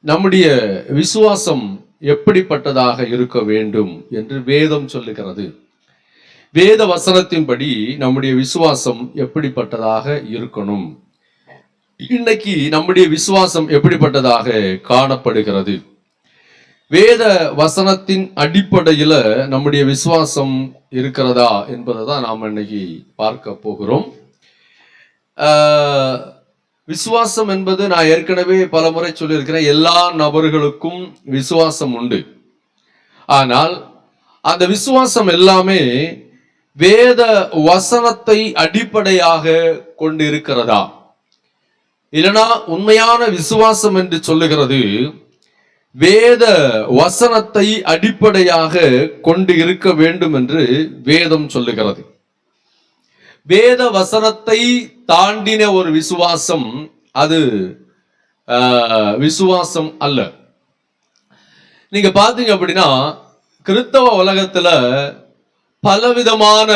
நம்முடைய விசுவாசம் எப்படிப்பட்டதாக இருக்க வேண்டும் என்று வேதம் சொல்லுகிறது. வேத வசனத்தின்படி நம்முடைய விசுவாசம் எப்படிப்பட்டதாக இருக்கணும்? இன்னைக்கு நம்முடைய விசுவாசம் எப்படிப்பட்டதாக காணப்படுகிறது? வேத வசனத்தின் அடிப்படையில நம்முடைய விசுவாசம் இருக்கிறதா என்பதை தான் நாம் இன்னைக்கு பார்க்க போகிறோம். விசுவாசம் என்பது நான் ஏற்கனவே பல முறை சொல்லியிருக்கிறேன், எல்லா நபர்களுக்கும் விசுவாசம் உண்டு. ஆனால் அந்த விசுவாசம் எல்லாமே வேத வசனத்தை அடிப்படையாக கொண்டு இருக்கிறதா? இல்லைனா உண்மையான விசுவாசம் என்று சொல்லுகிறது வேத வசனத்தை அடிப்படையாக கொண்டு இருக்க வேண்டும் என்று வேதம் சொல்லுகிறது. வேத வசனத்தை தாண்டின ஒரு விசுவாசம் அது விசுவாசம் அல்ல. நீங்க பாத்தீங்க அப்படின்னா கிறிஸ்தவ உலகத்துல பலவிதமான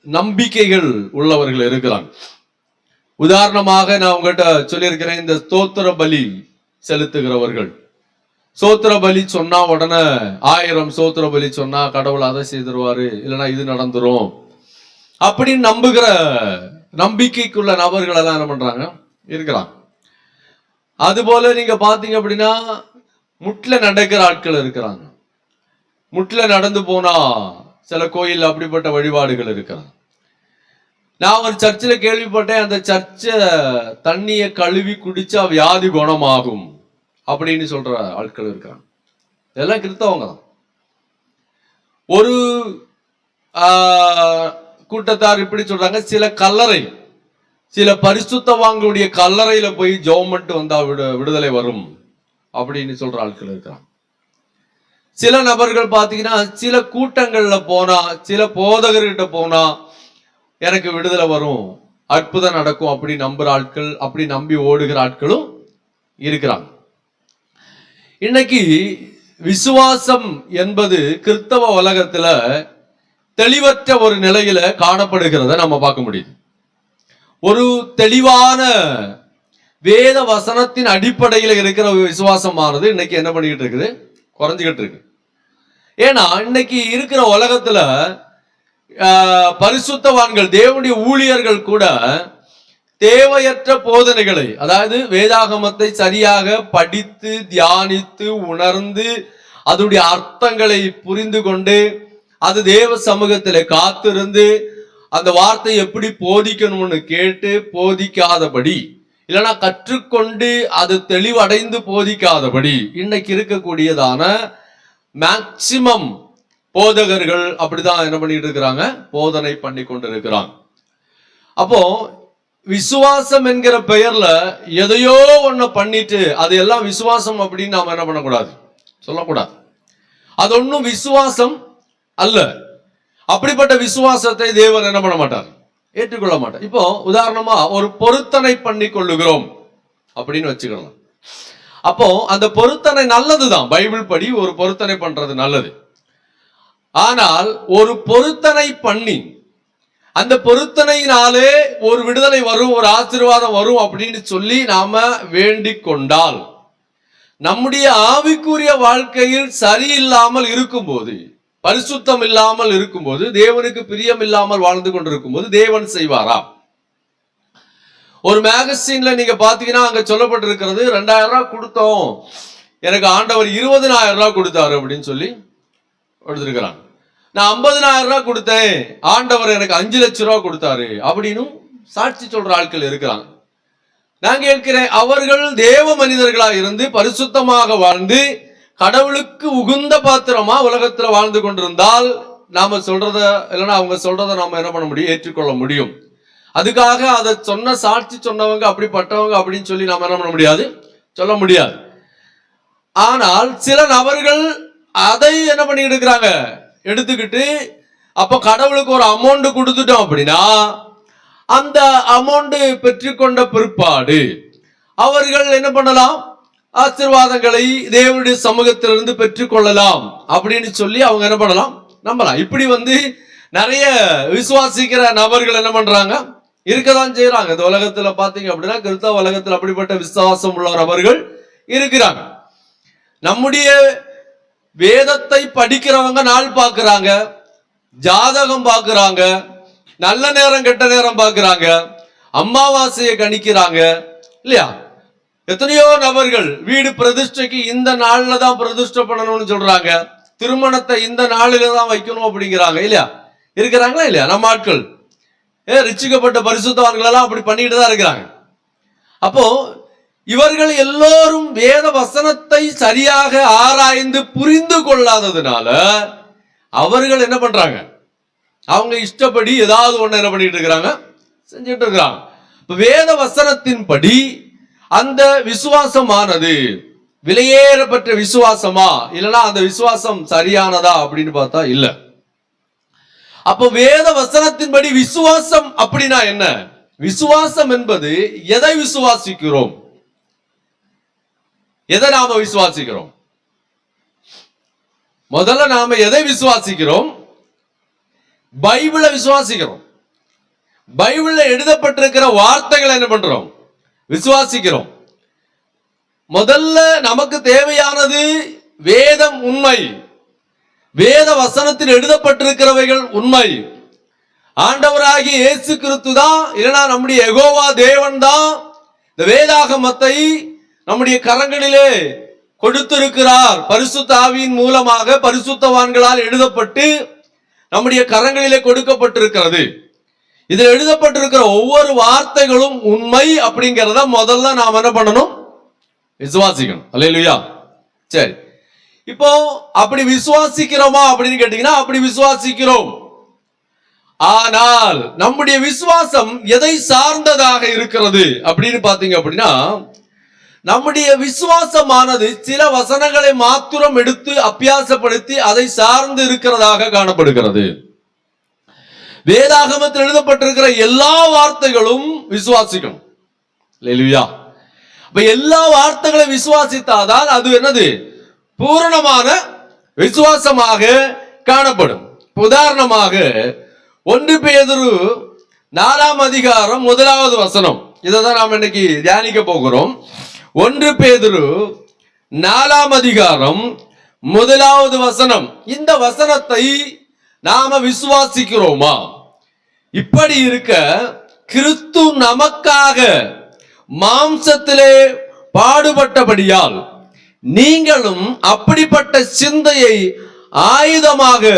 நம்பிக்கைகள் உள்ளவர்கள் இருக்கிறாங்க. உதாரணமாக நான் உங்ககிட்ட சொல்லியிருக்கிறேன், இந்த ஸ்தோத்திர பலி செலுத்துகிறவர்கள். சோத்திர பலி சொன்னா உடனே 1000 சோத்திர பலி சொன்னா கடவுள் அதை செய்திருவாரு, இல்லைன்னா இது நடந்துரும் அப்படின்னு நம்புகிற நம்பிக்கைக்குள்ள நபர்கள் எல்லாம் என்ன பண்றாங்க இருக்கிறாங்க. அது போல நீங்க பாத்தீங்க அப்படின்னா முட்ல நடக்கிற ஆட்கள் இருக்கிறாங்க. முட்ல நடந்து போனா சில கோயில் அப்படிப்பட்ட வழிபாடுகள் இருக்கிறாங்க. நான் ஒரு சர்ச்சில் கேள்விப்பட்டேன், அந்த சர்ச்சை தண்ணியை கழுவி குடிச்சா வியாதி குணமாகும் அப்படின்னு சொல்ற ஆட்கள் இருக்கிறாங்க. இதெல்லாம் கிறிஸ்தவங்க தான். ஒரு கூட்டத்தார் இப்படி சொல்றாங்க, சில கல்லறை, சில பரிசுத்தவான்களுடைய கல்லறையில போய் ஜெபம் பண்ணிட்டு வந்தா விடுதலை வரும் அப்படின்னு சொல்ற ஆட்கள் இருக்கிறாங்க. சில நபர்கள் பாத்தீங்கன்னா சில கூட்டங்கள்ல போனா, சில போதகர்கிட்ட போனா எனக்கு விடுதலை வரும், அற்புதம் நடக்கும் அப்படி நம்புற ஆட்கள், அப்படி நம்பி ஓடுகிற ஆட்களும் இருக்கிறாங்க. இன்னைக்கு விசுவாசம் என்பது கிறிஸ்தவ உலகத்துல தெளிவற்ற ஒரு நிலையில காணப்படுகிறத நம்ம பார்க்க முடியுது. ஒரு தெளிவான வேத வசனத்தின் அடிப்படையில் இருக்கிற விசுவாசமானது இன்னைக்கு என்ன பண்ணிக்கிட்டு இருக்குது? குறைஞ்சிக்கிட்டு இருக்கு. ஏன்னா இன்னைக்கு இருக்கிற உலகத்துல பரிசுத்தவான்கள், தேவனுடைய ஊழியர்கள் கூட தேவையற்ற போதனைகளை, அதாவது வேதாகமத்தை சரியாக படித்து தியானித்து உணர்ந்து அதனுடைய அர்த்தங்களை புரிந்து கொண்டு அது தேவ சமூகத்தில் காத்திருந்து அந்த வார்த்தை எப்படி போதிக்கணும்னு கேட்டு போதிக்காதபடி, இல்லைன்னா கற்றுக்கொண்டு அது தெளிவடைந்து போதிக்காதபடி இன்னைக்கு இருக்கக்கூடியதான மேக்சிமம் போதகர்கள் அப்படிதான் என்ன பண்ணிட்டு இருக்கிறாங்க? போதனை பண்ணி கொண்டு இருக்கிறாங்க. அப்போ விசுவாசம் என்கிற பெயர்ல எதையோ ஒண்ணு பண்ணிட்டு அது எல்லாம் விசுவாசம் அப்படின்னு நாம என்ன பண்ணக்கூடாது, சொல்லக்கூடாது. அது ஒன்றும் விசுவாசம் அல்ல. அப்படிப்பட்ட விசுவாசத்தை தேவன் என்ன பண்ண மாட்டார், ஏற்றுக்கொள்ள மாட்டார். இப்போ உதாரணமா ஒரு பொருத்தனை பண்ணி கொள்ளுகிறோம் அப்படின்னு வச்சுக்கலாம். அப்போ அந்த பொருத்தனை நல்லதுதான், பைபிள் படி ஒரு பொருத்தனை பண்றது நல்லது. ஆனால் ஒரு பொருத்தனை பண்ணி அந்த பொருத்தனையினாலே ஒரு விடுதலை வரும், ஒரு ஆசீர்வாதம் வரும் அப்படின்னு சொல்லி நாம வேண்டிக் கொண்டால், நம்முடைய ஆவிக்குரிய வாழ்க்கையில் சரியில்லாமல் இருக்கும்போது, பரிசுத்தம் இல்லாமல் இருக்கும்போது, தேவனுக்கு பிரியம் இல்லாமல் வாழ்ந்து கொண்டிருக்கும் போது தேவன் செய்வாரா? ஒரு மேகசின்ல நீங்க பாத்தீங்கன்னா அங்க சொல்லப்பட்டிருக்கிறது, 2000 ரூபாய் கொடுத்தோம், எனக்கு ஆண்டவர் 20,000 ரூபாய் கொடுத்தாரு அப்படின்னு சொல்லி எடுத்திருக்கிறாங்க. நான் 50,000 ரூபாய் கொடுத்தேன், ஆண்டவர் எனக்கு 5 லட்சம் ரூபாய் கொடுத்தாரு அப்படின்னு சாட்சி சொல்ற ஆட்கள் இருக்கிறாங்க. நான் கேட்கிறேன், அவர்கள் தேவ மனிதர்களா இருந்து பரிசுத்தமாக வாழ்ந்து கடவுளுக்கு உகுந்த பாத்திரமா உலகத்துல வாழ்ந்து கொண்டிருந்தால் நாம சொல்றத, இல்லைன்னா அவங்க சொல்றத நாம என்ன பண்ண முடியும்? ஏற்றுக்கொள்ள முடியும். அதுக்காக அதை சொன்ன சாட்சி சொன்னவங்க அப்படிப்பட்டவங்க அப்படின்னு சொல்லி நாம என்ன பண்ண முடியாது, சொல்ல முடியாது. ஆனால் சில நபர்கள் அதை என்ன பண்ணிட்டு இருக்கிறாங்க, எடுத்துக்கிட்டு அப்ப கடவுளுக்கு ஒரு அமௌண்ட் கொடுத்துட்டோம் அப்படின்னா அந்த அமௌண்ட் பெற்றுக்கொண்ட பிற்பாடு அவர்கள் என்ன பண்ணலாம், ஆசீர்வாதங்களை தேவனுடைய சமூகத்திலிருந்து பெற்றுக்கொள்ளலாம் அப்படின்னு சொல்லி அவங்க என்ன பண்ணலாம், நம்பலாம். இப்படி நிறைய விசுவாசிக்கிற நபர்கள் என்ன பண்றாங்க, இருக்கதான் செய்யறாங்க. இந்த உலகத்துல பாத்தீங்க அப்படின்னா கிறிஸ்தவ உலகத்துல அப்படிப்பட்ட விசுவாசம் உள்ள நபர்கள் இருக்கிறாங்க. நம்முடைய வேதத்தை படிக்கிறவங்க நாள் பார்க்கிறாங்க, ஜாதகம் பார்க்கிறாங்க, நல்ல நேரம் கெட்ட நேரம் பார்க்கிறாங்க, அமாவாசையை கணிக்கிறாங்க இல்லையா? எத்தனையோ நபர்கள் வீடு பிரதிஷ்டைக்கு இந்த நாள்ல தான் பிரதிஷ்டை பண்ணணும்னு சொல்றாங்க, திருமணத்தை இந்த நாளில தான் வைக்கணும் அப்படிங்கிறாங்க இல்லையா? இருக்கிறாங்களா இல்லையா? நம்ம ஆட்கள் ரிச்சிக்கப்பட்ட பரிசுத்தவான்கள் எல்லாம் அப்படி பண்ணிட்டு தான் இருக்கிறாங்க. அப்போ இவர்கள் எல்லோரும் வேத வசனத்தை சரியாக ஆராய்ந்து புரிந்து கொள்ளாததுனால அவர்கள் என்ன பண்றாங்க? அவங்க இஷ்டப்படி ஏதாவது ஒண்ணு என்ன பண்ணிட்டு இருக்கிறாங்க, செஞ்சுட்டு இருக்கிறாங்க. இப்ப வேத வசனத்தின்படி அந்த விசுவாசமானது விலையேறப்பட்ட விசுவாசமா இல்லைன்னா அந்த விசுவாசம் சரியானதா அப்படின்னு பார்த்தா இல்ல. அப்போ வேத வசனத்தின்படி விசுவாசம் அப்படின்னா என்ன? விசுவாசம் என்பது எதை விசுவாசிக்கிறோம், எதை நாம விசுவாசிக்கிறோம்? முதல்ல நாம எதை விசுவாசிக்கிறோம்? பைபிளை விசுவாசிக்கிறோம். பைபிள்ல எழுதப்பட்டிருக்கிற வார்த்தைகளை என்ன பண்றோம்? விசுவாசிக்கிறோம். முதல்ல நமக்கு தேவையானது வேதம் உண்மை, வேத வசனத்தில் எழுதப்பட்டிருக்கிறவைகள் உண்மை. ஆண்டவராகிய இயேசு கிறிஸ்து தான் இல்லைன்னா நம்முடைய யெகோவா தேவன் தான் இந்த வேதாகமத்தை நம்முடைய கரங்களிலே கொடுத்திருக்கிறார். பரிசுத்த ஆவியின் மூலமாக பரிசுத்தவான்களால் எழுதப்பட்டு நம்முடைய கரங்களிலே கொடுக்கப்பட்டிருக்கிறது. இதில் எழுதப்பட்டிருக்கிற ஒவ்வொரு வார்த்தைகளும் உண்மை அப்படிங்கிறத முதல்ல நாம் என்ன பண்ணணும்? விசுவாசிக்கணும். அல்லேலூயா. சரி, இப்போ அப்படி விசுவாசிக்கிறோமா அப்படின்னு கேட்டீங்கன்னா அப்படி விசுவாசிக்கிறோம். ஆனால் நம்முடைய விசுவாசம் எதை சார்ந்ததாக இருக்கிறது அப்படின்னு பாத்தீங்க அப்படின்னா, நம்முடைய விசுவாசமானது சில வசனங்களை மாத்திரம் எடுத்து அபியாசப்படுத்தி அதை சார்ந்து இருக்கிறதாக காணப்படுகிறது. வேதாகமத்தில் எழுதப்பட்டிருக்கிற எல்லா வார்த்தைகளும் விசுவாசிக்கணும். அல்லேலூயா. அப்ப எல்லா வார்த்தைகளை விசுவாசித்தாதான் அது என்னது? பூரணமான விசுவாசமாக காணப்படும். உதாரணமாக 1 பேதுரு 4 அதிகாரம் 1வது வசனம், இதைதான் நாம் இன்னைக்கு தியானிக்க போகிறோம். 1 பேதுரு 4 அதிகாரம் 1வது வசனம். இந்த வசனத்தை நாம விசுவாசிக்கிறோமா? இப்படி இருக்க கிறிஸ்து நமக்காக மாம்சத்திலே பாடுபட்டபடியால் நீங்களும் அப்படிப்பட்ட சிந்தையை ஆயுதமாக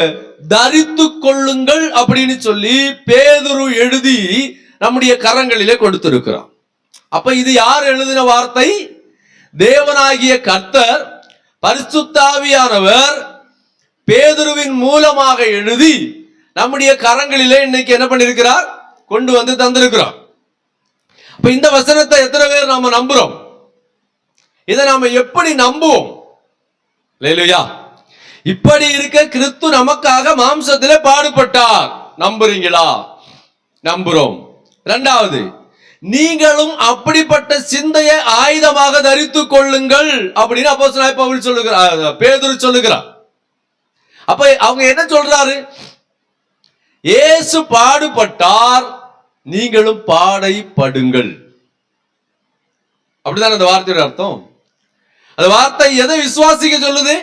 தரித்து கொள்ளுங்கள் அப்படின்னு சொல்லி பேதுரு எழுதி நம்முடைய கரங்களிலே கொடுத்திருக்கிறார். அப்ப இது யார் எழுதின வார்த்தை? தேவனாகிய கர்த்தர் பரிசுத்த ஆவியானவர் பேதுருவின் மூலமாக எழுதி நம்முடைய கரங்களிலே இன்னைக்கு என்ன பண்ணிருக்கிறார்? கொண்டு வந்து தந்திருக்கிறார். அப்ப இந்த வசனத்தை எத்தனை பேர் நாம நம்புறோம்? இதை நாம எப்படி நம்புவோம்? அல்லேலூயா. இப்படி இருக்க கிறிஸ்து நமக்காக மாம்சத்திலே பாடுபட்டார். நம்புறீங்களா? நம்புறோம். இரண்டாவது, நீங்களும் அப்படிப்பட்ட சிந்தையை ஆயுதமாக தரித்துக் கொள்ளுங்கள் அப்படின்னு அப்போஸ்தலனாகிய பவுல் சொல்லுகிறார், பேதுரு சொல்லுகிறார். அப்ப அவங்க என்ன சொல்றாரு? இயேசு பாடுபட்டார், நீங்களும் பாடைப்படுங்கள். அப்படிதான் அந்த வார்த்தையோட அர்த்தம். அந்த வார்த்தை எதை விசுவாசிக்க சொல்லுது?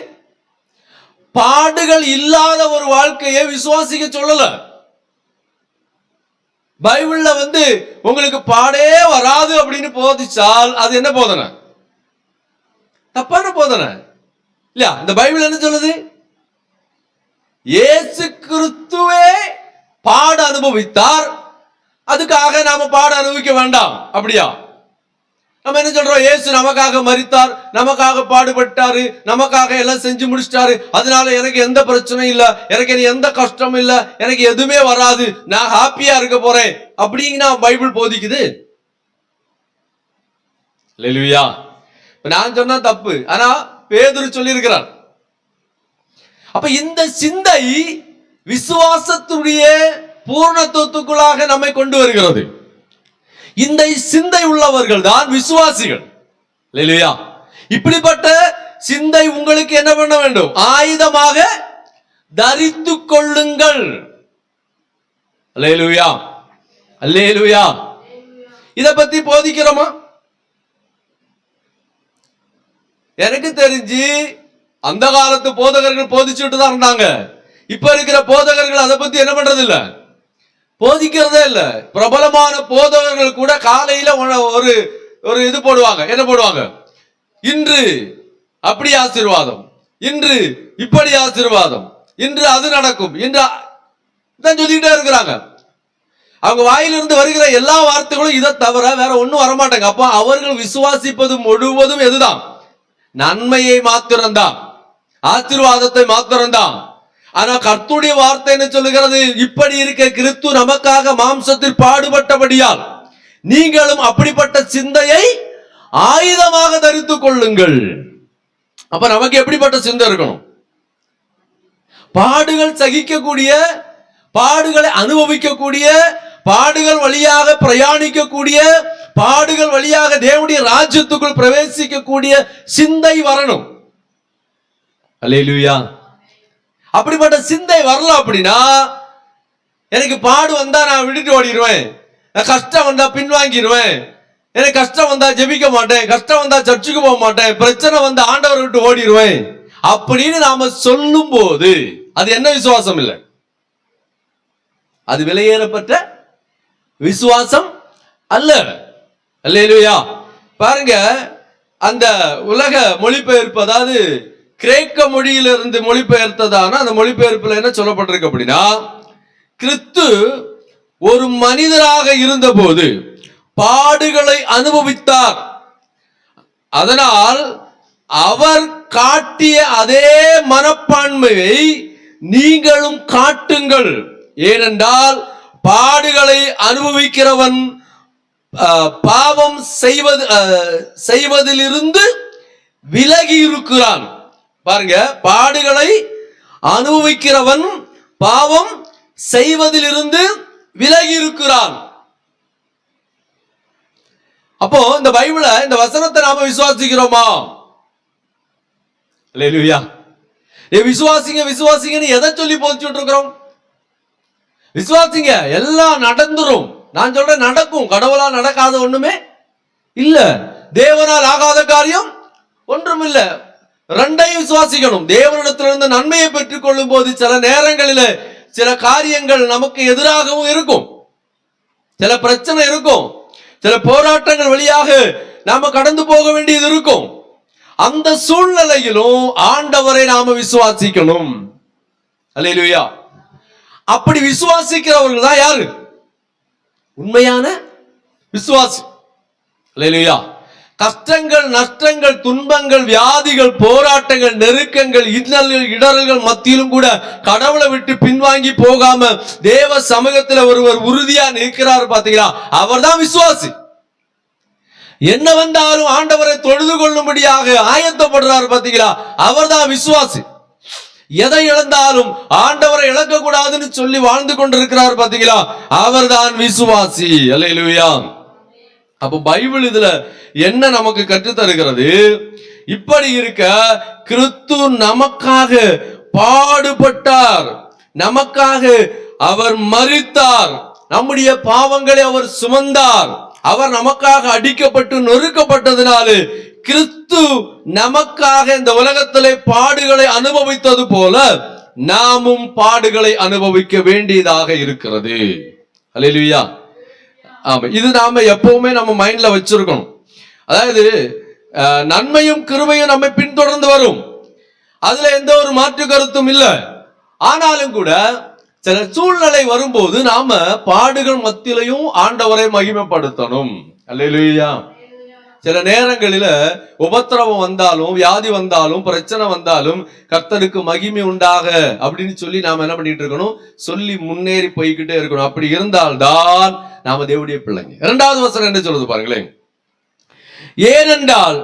பாடுகள் இல்லாத ஒரு வாழ்க்கையை விசுவாசிக்க சொல்லல. பைபிள்ல உங்களுக்கு பாடே வராது அப்படின்னு போதிச்சால் அது என்ன போதனை? தப்பான போதனை இல்லையா? இந்த பைபிள் என்ன சொல்லுது? இயேசு கிறிஸ்துவே பாட அனுபவித்தார், அதுக்காக நாம பாட அனுபவிக்க வேண்டாம். அப்படியா? நம்ம என்ன சொல்றோம்? இயேசு நமக்காக மரித்தார், நமக்காக பாடுபட்டாரு, நமக்காக எல்லாம் செஞ்சு முடிச்சிட்டாரு, அதனால எனக்கு எந்த பிரச்சனையும் இல்ல, எனக்கு எந்த கஷ்டமும் இல்ல, எனக்கு எதுவுமே வராது, நான் ஹாப்பியா இருக்க போறேன் அப்படின்னா பைபிள் போதிக்குது. அல்லேலூயா. நான் சொன்னா தப்பு, ஆனா பேதுரு சொல்லி இருக்கிறார். அப்ப இந்த சிந்தை விசுவாசத்துடைய பூர்ணத்துவத்துக்குள்ளாக நம்மை கொண்டு வருகிறது. இந்த சிந்தை உள்ளவர்கள் தான் விசுவாசிகள். அல்லேலூயா. இப்படிப்பட்ட சிந்தை உங்களுக்கு என்ன பண்ண வேண்டும்? ஆயுதமாக தரித்து கொள்ளுங்கள். அல்லேலூயா. அல்லேலூயா. இத பத்தி போதிக்கிறோமா? எனக்கு தெரிஞ்சு அந்த காலத்து போதகர்கள் போதிச்சுட்டு தான் இருந்தாங்க. இப்ப இருக்கிற போதகர்கள் அதை பத்தி என்ன பண்றது இல்ல, போதிக்கிறதே இல்ல. பிரபலமான போதகர்கள் கூட காலையில ஒரு ஒரு இது போடுவாங்க. என்ன போடுவாங்க? இன்று அப்படி ஆசீர்வாதம், இன்று இப்படி ஆசீர்வாதம், இன்று அது நடக்கும், இன்று தான் சொல்லிக்கிட்டே இருக்கிறாங்க. அவங்க வாயிலிருந்து வருகிற எல்லா வார்த்தைகளும் இதை தவிர வேற ஒன்னும் வரமாட்டாங்க. அப்ப அவர்கள் விசுவாசிப்பது முழுவதும் எதுதான்? நன்மையை மாத்திரம்தான், ஆசீர்வாதத்தை மாத்திரம்தான். ஆனா கர்த்தருடைய வார்த்தை என்ன சொல்லுகிறது? இப்படி இருக்க கிறிஸ்து நமக்காக மாம்சத்தில் பாடுபட்டபடியால் நீங்களும் அப்படிப்பட்ட சிந்தையை ஆயுதமாக தரித்துக் கொள்ளுங்கள். அப்ப நமக்கு எப்படிப்பட்ட சிந்தை இருக்கணும்? பாடுகள் சகிக்கக்கூடிய, பாடுகளை அனுபவிக்கக்கூடிய, பாடுகள் வழியாக பிரயாணிக்கக்கூடிய, பாடுகள் வழியாக தேவனுடைய ராஜ்யத்துக்குள் பிரவேசிக்கக்கூடிய சிந்தை வரணும். அல்லேலூயா. அப்படிப்பட்ட சிந்தை வரல அப்படின்னா, எனக்கு பாடு வந்தா நான் விட்டுட்டு ஓடிடுவேன், கஷ்டம் வந்தா பின்வாங்கிடுவேன், எனக்கு கஷ்டம் வந்தா ஜெபிக்க மாட்டேன், கஷ்டம் வந்தா சர்ச்சுக்கு போக மாட்டேன், பிரச்சனை வந்தா ஆண்டவர் விட்டு ஓடிடுவேன் அப்படின்னு நாம சொல்லும் போது அது என்ன விசுவாசம் இல்லை, அது விலையேறப்பட்ட விசுவாசம் அல்ல. அல்லேலூயா. பாருங்க, அந்த உலக மொழிபெயர்ப்பு, அதாவது கிரேக்க மொழியிலிருந்து மொழிபெயர்த்ததான அந்த மொழிபெயர்ப்புல என்ன சொல்லப்பட்டிருக்கு அப்படின்னா, கிறிஸ்து ஒரு மனிதராக இருந்தபோது பாடுகளை அனுபவித்தார், அதனால் அவர் காட்டிய அதே மனப்பான்மையை நீங்களும் காட்டுங்கள். ஏனென்றால் பாடுகளை அனுபவிக்கிறவன் பாவம் செய்வதிலிருந்து விலகி இருக்கிறான். பாருங்க, பாடுகளை அனுபவிக்கிறவன் பாவம் செய்வதிலிருந்து விலகி இருக்கிறான். அப்போ இந்த பைபிள, இந்த வசனத்தை நாம விசுவாசிக்கிறோமா? அல்லேலூயா. விசுவாசிங்க விசுவாசிங்கன்னு எதை சொல்லி போதிச்சுட்டு இருக்கிறோம்? விசுவாசிங்க, எல்லாம் நடந்துரும். நான் சொல்றேன், நடக்கும். கடவுளால் நடக்காத ஒண்ணுமே இல்ல, தேவனால் ஆகாத காரியம் ஒன்றும் இல்ல. ரெண்டையும் விசுவாசிக்கணும். தேவனிடத்திலிருந்து நன்மையை பெற்றுக் கொள்ளும் போது சில நேரங்களில் சில காரியங்கள் நமக்கு எதிராகவும் இருக்கும், சில பிரச்சனை இருக்கும், சில போராட்டங்கள் வழியாக நாம கடந்து போக வேண்டியது இருக்கும். அந்த சூழ்நிலையிலும் ஆண்டவரை நாம விசுவாசிக்கணும். அல்லேலூயா. அப்படி விசுவாசிக்கிறவர்கள் தான் யாரு? உண்மையான விசுவாசி. அல்லேலூயா. கஷ்டங்கள், நஷ்டங்கள், துன்பங்கள், வியாதிகள், போராட்டங்கள், நெருக்கங்கள், இன்னல்கள், இடர்கள் மத்தியிலும் கூட கடவுளை விட்டு பின்வாங்கி போகாம தேவ சமூகத்தில் ஒருவர் உறுதியா நிற்கிறார் பாத்தீங்களா, அவர் தான் விசுவாசி. என்ன வந்தாலும் ஆண்டவரை தொழுது கொள்ளும்படியாக ஆயத்தப்படுறார் பாத்தீங்களா, அவர் தான் விசுவாசி. எதை இழந்தாலும் ஆண்டவரை இழக்க கூடாதுன்னு சொல்லி வாழ்ந்து கொண்டிருக்கிறார் பாத்தீங்களா, அவர் தான் விசுவாசி. அல்லேலூயா. அப்ப பைபிள் இதுல என்ன நமக்கு கற்றுத் தருகிறது? இப்படி இருக்க கிறிஸ்து நமக்காக பாடுபட்டார், நமக்காக அவர் மரித்தார், நம்முடைய பாவங்களை அவர் சுமந்தார், அவர் நமக்காக அடிக்கப்பட்டு நொறுக்கப்பட்டதினால கிறிஸ்து நமக்காக இந்த உலகத்திலே பாடுகளை அனுபவித்தது போல நாமும் பாடுகளை அனுபவிக்க வேண்டியதாக இருக்கிறது. அல்லேலூயா. ஆமா, இது நாம எப்பவுமே நம்ம மைண்ட்ல வச்சிருக்கணும். அதாவது நன்மையும் கிருபையும் நம்மை பின்தொடர்ந்து வரும், அதுல எந்த ஒரு மாற்று கருத்தும் இல்லை. ஆனாலும் கூட சில சூழ்நிலை வரும்போது நாம பாடுகள் மத்தியிலையும் ஆண்டவரை மகிமைப்படுத்தணும். அல்லேலூயா. சில நேரங்களில உபத்திரவம் வந்தாலும், வியாதி வந்தாலும், பிரச்சனை வந்தாலும் கர்த்தருக்கு மகிமை உண்டாக அப்படின்னு சொல்லி நாம என்ன பண்ணிட்டு இருக்கணும்? சொல்லி முன்னேறி போய்கிட்டே இருக்கணும். அப்படி இருந்தால்தான் நாம தேவனுடைய பிள்ளைங்க. இரண்டாவது வசனம் என்ன சொல்றது பாருங்களேன். ஏனென்றால்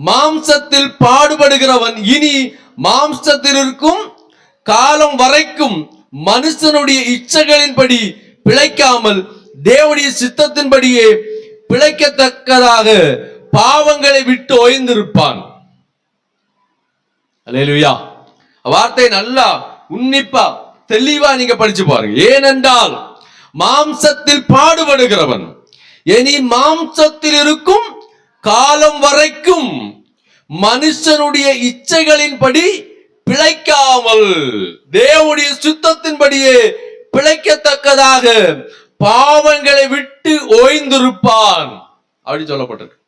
மாம்சத்தில் பாடுபடுகிறவன் இனி மாம்சத்தில் இருக்கும் காலம் வரைக்கும் மனுஷனுடைய இச்சைகளின்படி பிழைக்காமல் தேவனுடைய சித்தத்தின்படியே பிழைக்கத்தக்கதாக பாவங்களை விட்டு ஓய்ந்திருப்பான். அல்லேலூயா. வார்த்தை நல்லா உன்னிப்பா தெளிவா நீங்க படிச்சு பாருங்க. ஏனென்றால் மாம்சத்தில் பாடுபடுகிறவன் இனி மாம்சத்தில் இருக்கும் காலம் வரைக்கும் மனுஷனுடைய இச்சைகளின்படி பிழைக்காமல் தேவனுடைய சுத்தத்தின்படியே பிழைக்கத்தக்கதாக பாவங்களை விட்டு ஓய்ந்திருப்பான் அப்படி சொல்லப்பட்டிருக்கு.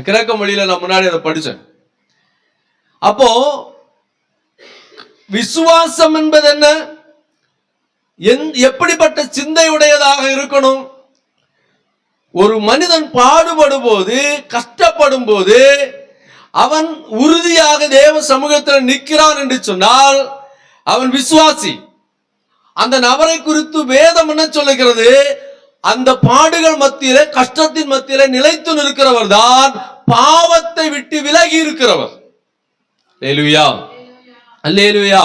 கிரேக்க மொழியில நான் முன்னாடி அதை படிச்சேன். அப்போ விசுவாசம் என்பது என்ன, எப்படிப்பட்ட சிந்தையுடையதாக இருக்கணும்? ஒரு மனிதன் பாடுபடும் போது, கஷ்டப்படும் போது அவன் உறுதியாக தேவ சமூகத்தில் நிற்கிறான் என்று சொன்னால் அவன் விசுவாசி. அந்த நபரை குறித்து வேதம் என்ன சொல்லுகிறது? அந்த பாடுகள் மத்தியிலே, கஷ்டத்தின் மத்தியிலே நிலைத்து நிற்கிறவர் தான் பாவத்தை விட்டு விலகி இருக்கிறவர். அல்லேலூயா, அல்லேலூயா.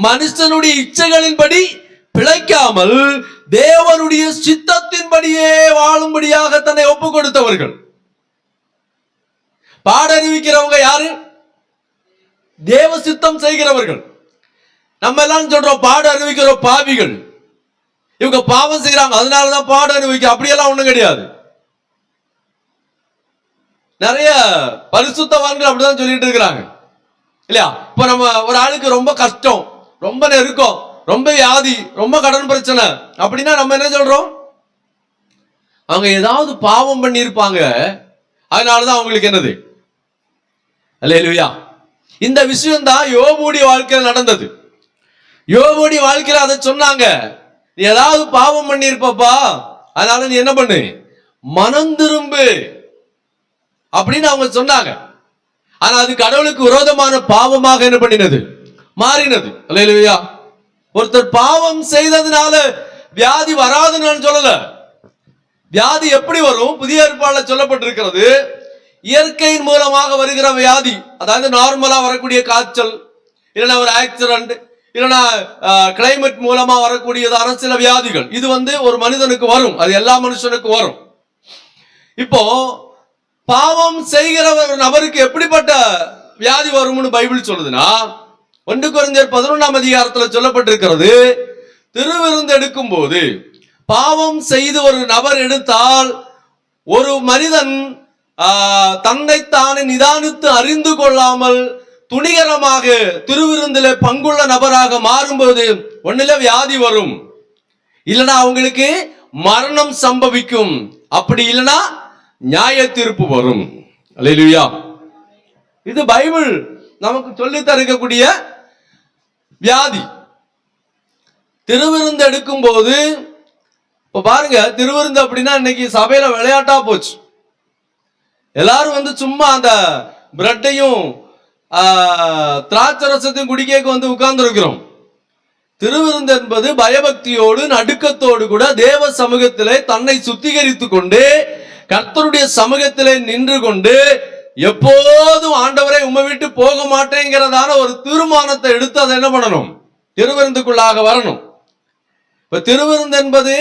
மனுஷனுடைய இச்சைகளின்படி பிழைக்காமல் தேவனுடைய சித்தத்தின்படியே வாழும்படியாக தன்னை ஒப்பு கொடுத்தவர்கள். பாட அறிவிக்கிறவங்க யாரு? தேவ சித்தம் செய்கிறவர்கள். நம்ம எல்லாம் சொல்றோம் பாட அறிவிக்கிற பாவிகள், இவங்க பாவம் செய்யறாங்க அதனாலதான் பாட அறிவிக்க. அப்படியெல்லாம் ஒண்ணும் கிடையாது. நிறைய பரிசுத்தவான்கள் அப்படிதான் சொல்லிட்டு இருக்கிறாங்க இல்லையா? இப்ப நம்ம ஒரு ஆளுக்கு ரொம்ப கஷ்டம், ரொம்ப நெருக்கம், ரொம்ப வியாதி, ரொம்ப கடன் பிரச்சனை அப்படின்னா நம்ம என்ன சொல்றோம்? அவங்க ஏதாவது பாவம் பண்ணி இருப்பாங்க, அதனாலதான் அவங்களுக்கு என்னது. அல்லேலூயா. இந்த விஷயம் தான் யோபுடைய வாழ்க்கையில் நடந்தது. யோபுடைய வாழ்க்கையில அதை சொன்னாங்க, நீ ஏதாவது பாவம் பண்ணி இருப்பப்பா, அதனால நீ என்ன பண்ணு, மனம் திரும்பு அப்படின்னு அவங்க சொன்னாங்க. ஆனா அது கடவுளுக்கு விரோதமான பாவமாக என்ன பண்ணினது, மாறினது. அல்லேலூயா. ஒருத்தர் பாவம் செய்ததுனால வியாதி வராதுன்னு நான் சொல்லல. வியாதி எப்படி வரும்? புதிய ஏற்பாடுல சொல்லப்பட்டிருக்கிறது, இயற்கையின் மூலமாக வருகிற வியாதி. அதாவது நார்மலா வரக்கூடிய காய்ச்சல், இல்லைன்னா ஒரு ஆக்சிடென்ட், இல்லைன்னா கிளைமேட் மூலமா வரக்கூடியதான சில வியாதிகள். இது ஒரு மனிதனுக்கு வரும், அது எல்லா மனுஷனுக்கு வரும். இப்போ பாவம் செய்கிற ஒரு நபருக்கு எப்படிப்பட்ட வியாதி வரும்னு பைபிள் சொல்லுதுன்னா, 1 கொரிந்தியர் 11ஆம் அதிகாரத்தில் சொல்லப்பட்டிருக்கிறது, திருவிருந்து எடுக்கும் போது பாவம் செய்து ஒரு நபர் எடுத்தால் ஒரு மனிதன் தன்னைத்தானே நிதானித்து அறிந்து கொள்ளாமல் துணிகரமாக திருவிருந்திலே பங்குள்ள நபராக மாறும்போது ஒண்ணுல வியாதி வரும், இல்லைன்னா அவங்களுக்கு மரணம் சம்பவிக்கும், அப்படி இல்லைன்னா நியாய தீர்ப்பு வரும். அல்லேலூயா. இது பைபிள் நமக்கு சொல்லி தரக்கூடிய வியாதி. திருவிருந்து எடுக்கும் போது இப்ப பாருங்க, திருவிருந்து அப்படின்னா இன்னைக்கு சபையில விளையாட்டா போச்சு. எல்லாரும் சும்மா அந்த பிரெட்டையும் திராட்சரசத்தையும் குடிக்க உட்கார்ந்து இருக்கிறோம். திருவிருந்து என்பது பயபக்தியோடு நடுக்கத்தோடு கூட தேவ சமூகத்திலே தன்னை சுத்திகரித்துக் கொண்டு கர்த்தருடைய சமூகத்திலே நின்று கொண்டு எப்போதும் ஆண்டவரை உம்மை விட்டு போக மாட்டேங்கிறதான ஒரு தீர்மானத்தை எடுத்து அதை என்ன பண்ணணும், திருவிருந்துக்குள்ளாக வரணும். இப்ப திருவிருந்து என்பது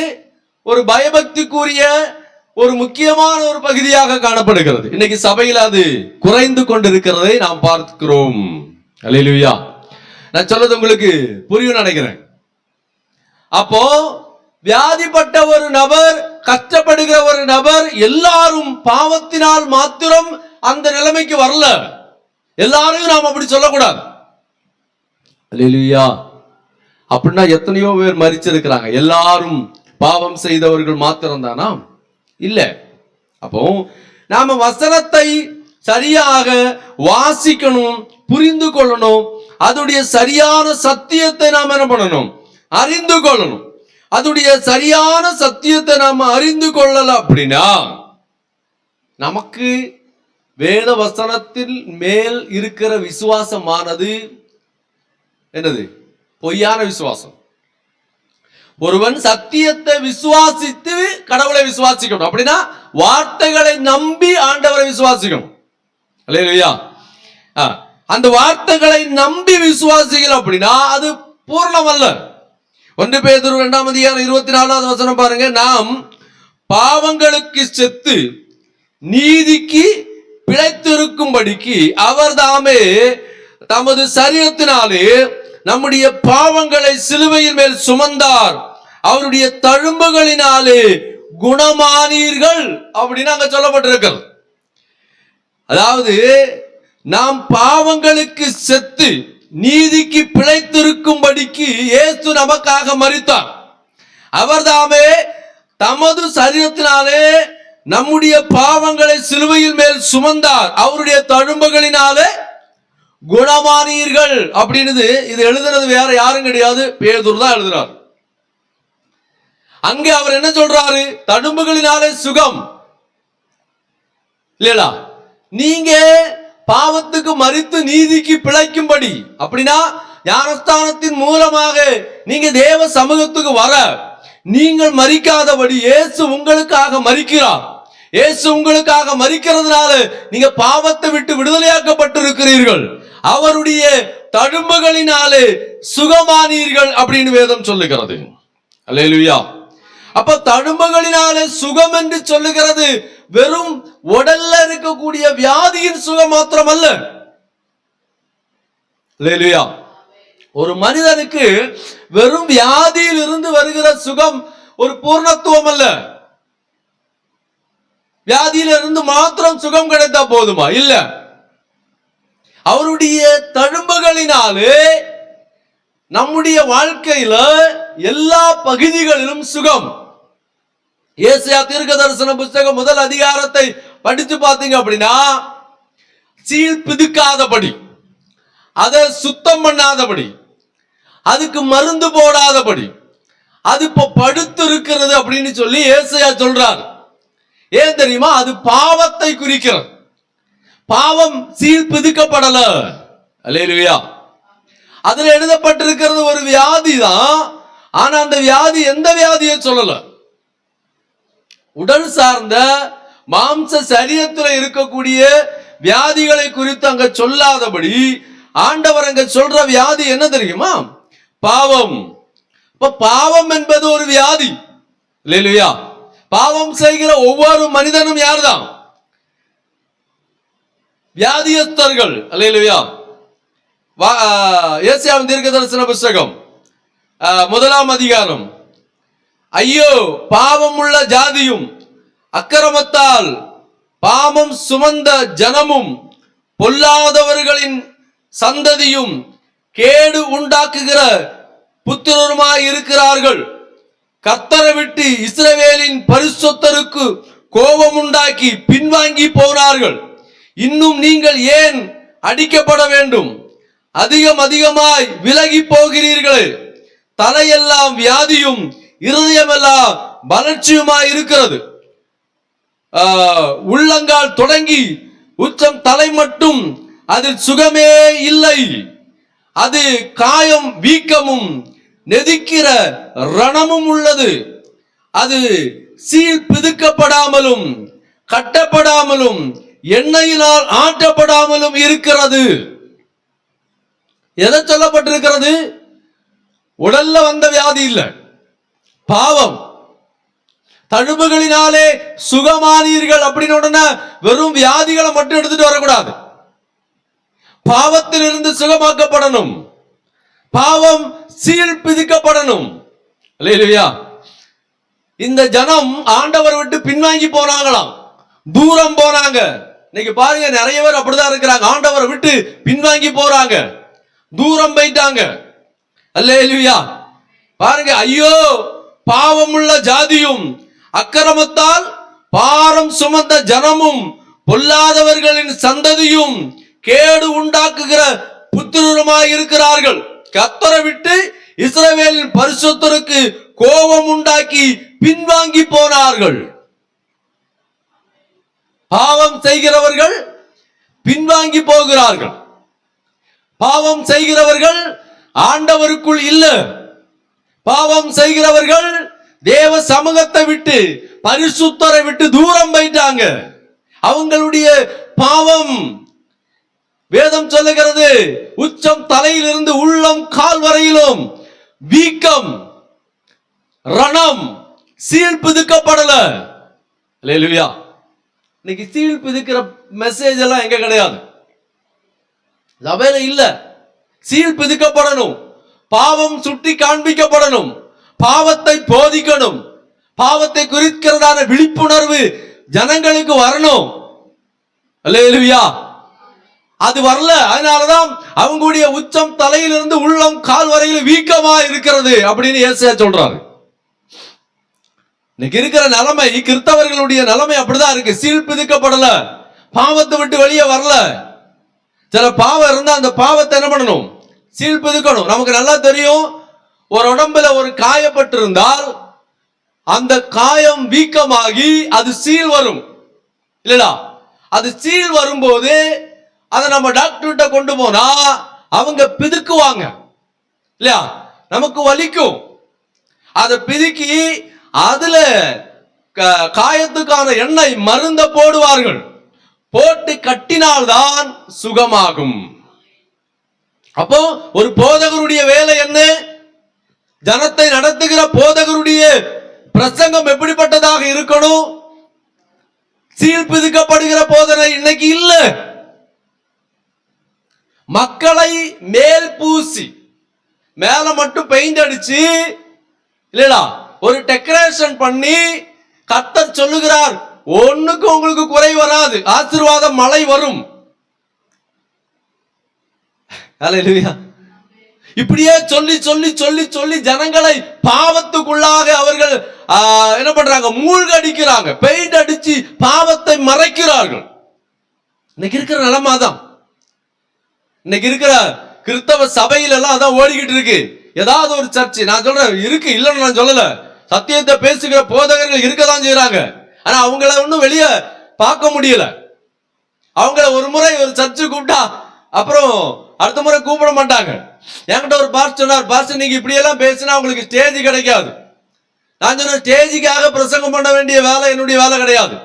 ஒரு பயபக்திக்குரிய ஒரு முக்கியமான ஒரு பகுதியாக காணப்படுகிறது. இன்னைக்கு சபையில் அது குறைந்து கொண்டிருக்கிறதை நாம் பார்க்கிறோம். அல்லேலூயா. நான் சொல்றது உங்களுக்கு புரியும் நினைக்கிறேன். அப்போ வியாதிப்பட்ட ஒரு நபர், கஷ்டப்படுகிற ஒரு நபர், எல்லாரும் பாவத்தினால் மாத்திரம் அந்த நிலைமைக்கு வரல. எல்லாரையும் நாம் அப்படி சொல்லக்கூடாது. அல்லேலூயா. அப்படின்னா எத்தனையோ பேர் மரிச்சிருக்கிறாங்க. எல்லாரும் பாவம் செய்தவர்கள் மாத்திரம் தானா? இல்ல. அப்போ நாம வசனத்தை சரியாக வாசிக்கணும், புரிந்து கொள்ளணும். அதோடைய சரியான சத்தியத்தை நாம் என்ன பண்ணணும், அறிந்து கொள்ளணும். அதோடைய சரியான சத்தியத்தை நாம் அறிந்து கொள்ளல அப்படின்னா நமக்கு வேத வசனத்தின் மேல் இருக்கிற விசுவாசமானது என்னது, பொய்யான விசுவாசம். ஒருவன் சத்தியத்தை விசுவாசித்து கடவுளை விசுவாசிக்கணும். அப்படின்னா வார்த்தைகளை நம்பி ஆண்டவரை விசுவாசிக்கணும். அல்லேலூயா. அந்த வார்த்தைகளை நம்பி விசுவாசிக்கல அப்படின்னா அது பூர்ணம் அல்ல. 1 பேதுரு 2ஆம் அதிகாரம் 24வது வசனம் பாருங்க, நாம் பாவங்களுக்கு செத்து நீதிக்கு பிழைத்திருக்கும்படிக்கு அவர் தாமே தமது சரீரத்தினாலே நம்முடைய பாவங்களை சிலுவையின் மேல் சுமந்தார், அவருடைய தழும்புகளினாலே குணமானீர்கள் அப்படின்னு அங்க சொல்லப்பட்டிருக்கிறது. அதாவது நாம் பாவங்களுக்கு செத்து நீதிக்கு பிழைத்திருக்கும்படிக்கு இயேசு நமக்காக மரித்தார். அவர்தாமே தமது சரீரத்தினாலே நம்முடைய பாவங்களை சிலுவையில் மேல் சுமந்தார். அவருடைய தழும்புகளினாலே குணமானீர்கள் அப்படின்னு இது எழுதுறது வேற யாரும் கிடையாது, பேதுரு தான் எழுதுறார். அங்கே அவர் என்ன சொல்றாரு? தழும்புகளினாலே சுகம் இல்லையா? நீங்க பாவத்துக்கு மரித்து நீதிக்கு பிழைக்கும்படி, அப்படின்னா ஞானஸ்தானத்தின் மூலமாக நீங்க தேவ சமூகத்துக்கு வர நீங்கள் மரிக்காதபடி இயேசு உங்களுக்காக மரிக்கிறார். இயேசு உங்களுக்காக மரிக்கிறதுனால நீங்க பாவத்தை விட்டு விடுதலையாக்கப்பட்டிருக்கிறீர்கள். அவருடைய தழும்புகளினாலே சுகமானீர்கள் அப்படின்னு வேதம் சொல்லுகிறது. அல்லேலூயா. அப்ப தழும்புகளினாலே சுகம் என்று சொல்லுகிறது வெறும் உடல்ல இருக்கக்கூடிய வியாதியின் சுகம் மாத்திரமல்ல. அல்லேலூயா. ஒரு மனிதனுக்கு வெறும் வியாதியில் இருந்து வருகிற சுகம் ஒரு பூர்ணத்துவம் அல்ல. வியாதியில இருந்து மாத்திரம் சுகம் கிடைத்தா போதுமா? இல்ல. அவருடைய தழும்புகளினாலே நம்முடைய வாழ்க்கையில எல்லா பகுதிகளிலும் சுகம். ஏசாயா தீர்க்கதரிசன புத்தகம் முதல் அதிகாரத்தை படித்து பார்த்தீங்க அப்படின்னா, சீல் பிதுக்காதபடி, அதை சுத்தம் பண்ணாதபடி, அதுக்கு மருந்து போடாதபடி, அது இப்ப படுத்து இருக்கிறது அப்படின்னு சொல்லி ஏசாயா சொல்றார். ஏன் தெரியுமா? அது பாவத்தை குறிக்கிறது. பாவம் சீல் பிதுக்கப்படல. அல்லேலூயா. அதுல எழுதப்பட்டிருக்கிறது ஒரு வியாதி தான். ஆனா அந்த வியாதி எந்த வியாதியை சொல்லல. உடல் சார்ந்த மாம்ச சரீரத்தில் இருக்கக்கூடிய வியாதிகளை குறித்து அங்க சொல்லாதபடி ஆண்டவர் அங்க சொல்ற வியாதி என்ன தெரியுமா? பாவம். இப்ப பாவம் என்பது ஒரு வியாதி. அல்லேலூயா. பாவம் செய்கிற ஒவ்வொரு மனிதனும் யார்தான்? வியாதியஸ்தர்கள். அல்லேலூயா. ஏசாயாவின் தீர்க்கதரிசன புத்தகம் 1 அதிகாரம். ஐயோ பாவம் உள்ள ஜாதியும் அக்கிரமத்தால் பாவம் சுமந்த ஜனமும் பொல்லாதவர்களின் சந்ததியும் கேடு உண்டாக்குகிற புத்திரருமாய் இருக்கிறார்கள். கர்த்தரை விட்டு இஸ்ரவேலின் பரிசுத்தருக்கு கோபம் உண்டாக்கி பின்வாங்கி போனார்கள். இன்னும் நீங்கள் ஏன் அடிக்கப்பட வேண்டும்? அதிகமாய் விலகி போகிறீர்களே. தலையெல்லாம் வியாதியும் இருதயமெல்லாம் வளர்ச்சியுமாய் இருக்கிறது. உள்ளங்கால் தொடங்கி உச்சம் தலை மட்டும் அதில் சுகமே இல்லை. அது காயம் வீக்கமும் நெதிக்கிற ரணமும் உள்ளது. அது சீல் பிதுக்கப்படாமலும் கட்டப்படாமலும் எண்ணெயினால் ஆட்டப்படாமலும் இருக்கிறது. எதை சொல்லப்பட்டிருக்கிறது? உடல்ல வந்த வியாதி இல்ல, பாவம். தழும்புகளினாலே சுகமானீர்கள் அப்படின்னு உடனே வெறும் வியாதிகளை மட்டும் எடுத்துட்டு வரக்கூடாது. பாவத்தில் இருந்து சுகமாக்கப்படணும். பாவம் சீல் பிதிக்கப்படணும். அல்லேலூயா. இந்த ஜனம் ஆண்டவர் விட்டு பின்வாங்கி போனாங்களாம், தூரம் போனாங்க. இன்னைக்கு பாருங்க, நிறைய பேர் அப்படிதான் இருக்கிறாங்க. ஆண்டவரை விட்டு பின்வாங்கி போறாங்க, தூரம் போயிட்டாங்க. அல்லேலூயா. பாருங்க, ஐயோ பாவம் உள்ள ஜாதியும் அக்கிரமத்தால் பாரம் சுமந்த ஜனமும் பொல்லாதவர்களின் சந்ததியும் கேடு உண்டாக்குகிற புத்திரருமாய் இருக்கிறார்கள். கர்த்தரை விட்டு இஸ்ரவேலின் பரிசுத்தருக்கு கோபம் உண்டாக்கி பின்வாங்கி போனார்கள். பாவம் செய்கிறவர்கள் பின்வாங்கி போகிறார்கள். பாவம் செய்கிறவர்கள் ஆண்டவருக்குள் இல்ல. பாவம் செய்கிறவர்கள் தேவ சமூகத்தை விட்டு பரிசுத்தரை விட்டு தூரம் போயிட்டாங்க. அவங்களுடைய பாவம் வேதம் சொல்லுகிறது, உச்சம் தலையிலிருந்து உள்ளம் கால் வரையிலும் வீக்கம், ரணம், சீல் பிதுக்கப்படல. அல்லேலூயா. இன்னைக்கு சீல் பிதுக்கிற மெசேஜ் எல்லாம் எங்க கிடையாது, சபையில இல்ல. சீல் பிதுக்கப்படணும், பாவம் சுட்டி காண்பிக்கப்படணும், பாவத்தை போதிக்கணும், பாவத்தை குறிக்கிறதான விழிப்புணர்வு ஜனங்களுக்கு வரணும். அல்லேலூயா. அது வரல. அதனாலதான் அவங்களுடைய உச்சம் தலையிலிருந்து உள்ளம் கால் வரையில் வீக்கமா இருக்கிறது அப்படின்னு ஏசாயா சொல்றாரு. இன்னைக்கு இருக்கிற நிலைமை, கிறிஸ்தவர்களுடைய நிலைமை அப்படிதான் இருக்கு. சீல் பிதிக்கப்படல, பாவத்தை விட்டு வெளியே வரல. சில பாவம் இருந்தா அந்த பாவத்தை என்ன பண்ணணும்? சீல் பிதிக்கணும். நமக்கு நல்லா தெரியும், ஒரு உடம்புல ஒரு காயப்பட்டு இருந்தால் அந்த காயம் வீக்கமாகி அது சீல் வரும் இல்லடா. அது சீல் வரும்போது அதை நம்ம டாக்டர்கிட்ட கொண்டு போனா அவங்க பிதுக்குவாங்க இல்லையா, நமக்கு வலிக்கும். அதை பிதுக்கி அதுல காயத்துக்கான எண்ணெய் மருந்த போடுவார்கள். போட்டு கட்டினால்தான் சுகமாகும். அப்போ ஒரு போதகருடைய வேலை என்ன? ஜனத்தை நடத்துகிற போதகருடைய பிரசங்கம் எப்படிப்பட்டதாக இருக்கணும்? சீல் பிதுக்கப்படுகிற போதனை இன்னைக்கு இல்ல. மக்களை மேல் பூசி, மேல மட்டும் பெயிண்ட் அடிச்சு இல்லடா ஒரு டெக்கரேஷன் பண்ணி, கர்த்தர் சொல்லுகிறார் ஒண்ணுக்கு உங்களுக்கு குறை வராது, ஆசீர்வாதம் மழை வரும். அல்லேலூயா. இப்படியே சொல்லி சொல்லி சொல்லி சொல்லி ஜனங்களை பாவத்துக்குள்ளாக அவர்கள் என்ன பண்றாங்க? மூழ்கடிக்கிறாங்க. பெயிண்ட் அடிச்சு பாவத்தை மறைக்கிறார்கள். இன்னைக்கு இருக்கிற நிலைமை தான். இன்னைக்கு இருக்கிற கிறிஸ்தவ சபையில எல்லாம் அதான் ஓடிக்கிட்டு இருக்கு. ஏதாவது ஒரு சர்ச்சை, நான் சொல்றேன் இருக்கு, இல்லைன்னு நான் சொல்லல, சத்தியத்தை பேசுகிற போதகர்கள் இருக்கதான் செய்யறாங்க. ஆனா அவங்கள ஒன்னும் வெளியே பார்க்க முடியல. அவங்கள ஒரு முறை ஒரு சர்ச்சை கூப்பிட்டா அப்புறம் அடுத்த முறை கூப்பிட மாட்டாங்க. என்கிட்ட ஒரு பாஸ்டர் சொன்னார், பாஸ்டர் நீங்க இப்படி எல்லாம் பேசினா உங்களுக்கு ஸ்டேஜ் கிடைக்காது. நான் சொன்ன ஸ்டேஜுக்காக பிரசங்கம் பண்ண வேண்டிய வேலை என்னுடைய வேலை கிடையாது.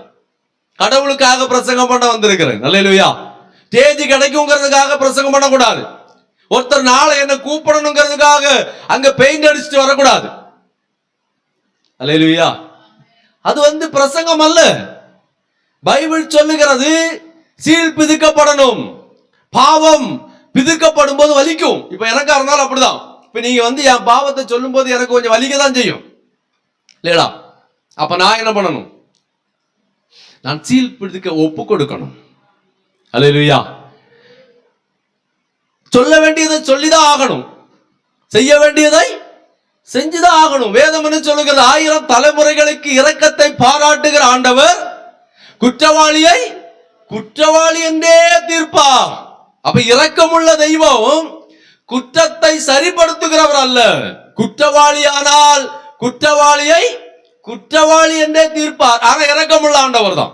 கடவுளுக்காக பிரசங்கம் பண்ண வந்திருக்கிறேன். அல்லேலூயா. ஸ்டேஜ் கிடைக்குங்கிறதுக்காக பிரசங்கம் பண்ணக்கூடாது. ஒருத்தர் நாளை என்ன கூப்பிடணுங்கிறதுக்காக அங்க பெயிண்ட் அடிச்சுட்டு வரக்கூடாது. அல்லேலூயா. அது பிரசங்கம் அல்ல. பைபிள் சொல்லுகிறது சீல் பிதுக்கப்படணும். பாவம் பிதுக்கப்படும் போது வலிக்கும். இப்ப எனக்கா இருந்தாலும் அப்படிதான். இப்ப நீங்க என் பாவத்தை சொல்லும் போது எனக்கு கொஞ்சம் வலிக்க தான் செய்யும் இல்லடா. அப்ப நான் என்ன பண்ணணும்? நான் சீல் பிடிக்க ஒப்பு கொடுக்கணும். அல்லேலூயா. சொல்ல வேண்டியதை சொல்லிதான் ஆகணும், செய்ய வேண்டியதை செஞ்சுதான் ஆகணும். வேதம் என்ன சொல்லுகிறது? 1000 தலைமுறைகளுக்கு இரக்கத்தை பாராட்டுகிற ஆண்டவர் குற்றவாளியை குற்றவாளி என்றே தீர்ப்பார். அப்ப இரக்கமுள்ள தெய்வம் குற்றத்தை சரிப்படுத்துகிறவர் அல்ல. குற்றவாளியானால் குற்றவாளியை குற்றவாளி என்றே தீர்ப்பார். ஆனா இரக்கமுள்ள ஆண்டவர் தான்.